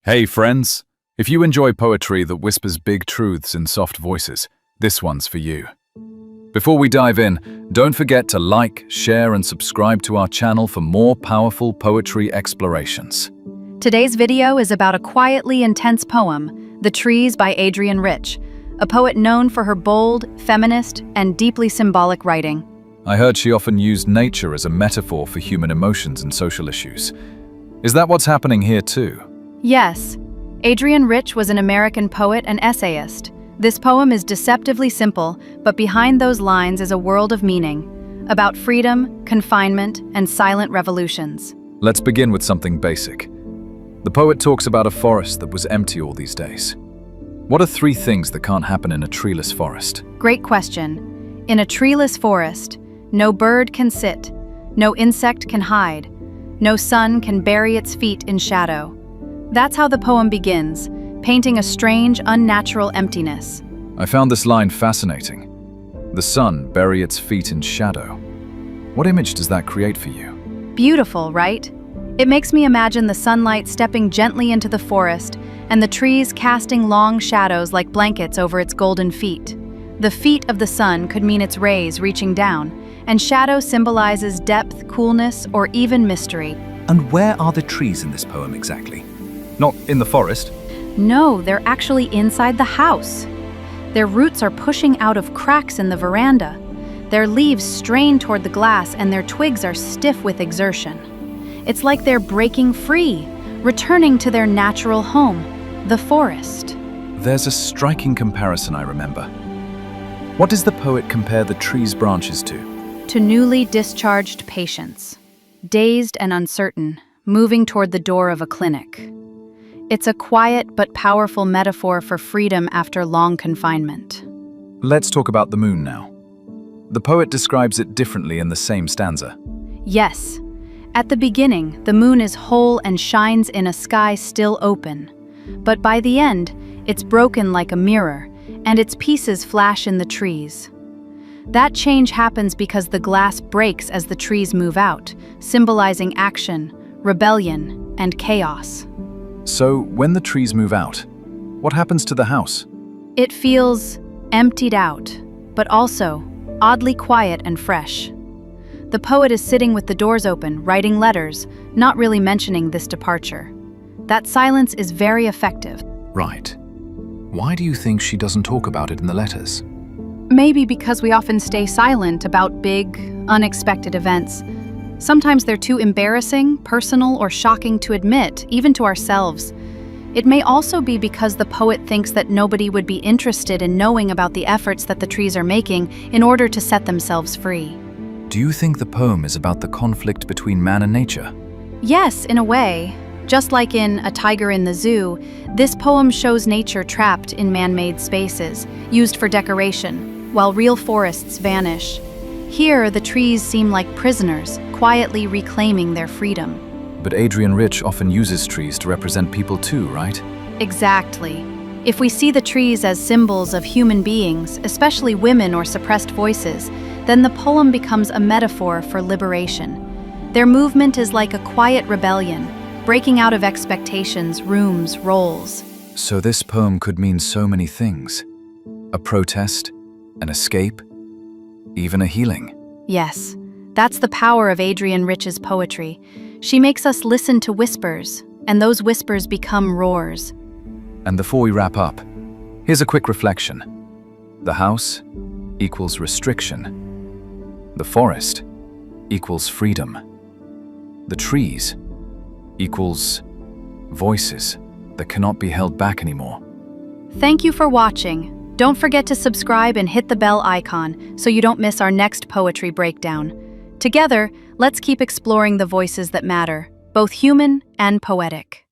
Hey friends, if you enjoy poetry that whispers big truths in soft voices, this one's for you. Before we dive in, don't forget to like, share and subscribe to our channel for more powerful poetry explorations. Today's video is about a quietly intense poem, The Trees by Adrienne Rich, a poet known for her bold, feminist, and deeply symbolic writing. I heard she often used nature as a metaphor for human emotions and social issues. Is that what's happening here too? Yes, Adrienne Rich was an American poet and essayist. This poem is deceptively simple, but behind those lines is a world of meaning, about freedom, confinement, and silent revolutions. Let's begin with something basic. The poet talks about a forest that was empty all these days. What are three things that can't happen in a treeless forest? Great question. In a treeless forest, no bird can sit, no insect can hide, no sun can bury its feet in shadow. That's how the poem begins, painting a strange, unnatural emptiness. I found this line fascinating. The sun bury its feet in shadow. What image does that create for you? Beautiful, right? It makes me imagine the sunlight stepping gently into the forest and the trees casting long shadows like blankets over its golden feet. The feet of the sun could mean its rays reaching down, and shadow symbolizes depth, coolness, or even mystery. And where are the trees in this poem exactly? Not in the forest? No, they're actually inside the house. Their roots are pushing out of cracks in the veranda. Their leaves strain toward the glass and their twigs are stiff with exertion. It's like they're breaking free, returning to their natural home, the forest. There's a striking comparison I remember. What does the poet compare the tree's branches to? To newly discharged patients, dazed and uncertain, moving toward the door of a clinic. It's a quiet but powerful metaphor for freedom after long confinement. Let's talk about the moon now. The poet describes it differently in the same stanza. Yes. At the beginning, the moon is whole and shines in a sky still open. But by the end, it's broken like a mirror, and its pieces flash in the trees. That change happens because the glass breaks as the trees move out, symbolizing action, rebellion, and chaos. So, when the trees move out, what happens to the house? It feels emptied out, but also oddly quiet and fresh. The poet is sitting with the doors open, writing letters, not really mentioning this departure. That silence is very effective. Right. Why do you think she doesn't talk about it in the letters? Maybe because we often stay silent about big, unexpected events. Sometimes they're too embarrassing, personal, or shocking to admit, even to ourselves. It may also be because the poet thinks that nobody would be interested in knowing about the efforts that the trees are making in order to set themselves free. Do you think the poem is about the conflict between man and nature? Yes, in a way. Just like in A Tiger in the Zoo, this poem shows nature trapped in man-made spaces, used for decoration, while real forests vanish. Here, the trees seem like prisoners, quietly reclaiming their freedom. But Adrienne Rich often uses trees to represent people too, right? Exactly. If we see the trees as symbols of human beings, especially women or suppressed voices, then the poem becomes a metaphor for liberation. Their movement is like a quiet rebellion, breaking out of expectations, rooms, roles. So this poem could mean so many things. A protest, an escape, even a healing. Yes, that's the power of Adrienne Rich's poetry. She makes us listen to whispers, and those whispers become roars. And before we wrap up, here's a quick reflection. The house equals restriction. The forest equals freedom. The trees equals voices that cannot be held back anymore. Thank you for watching. Don't forget to subscribe and hit the bell icon so you don't miss our next poetry breakdown. Together, let's keep exploring the voices that matter, both human and poetic.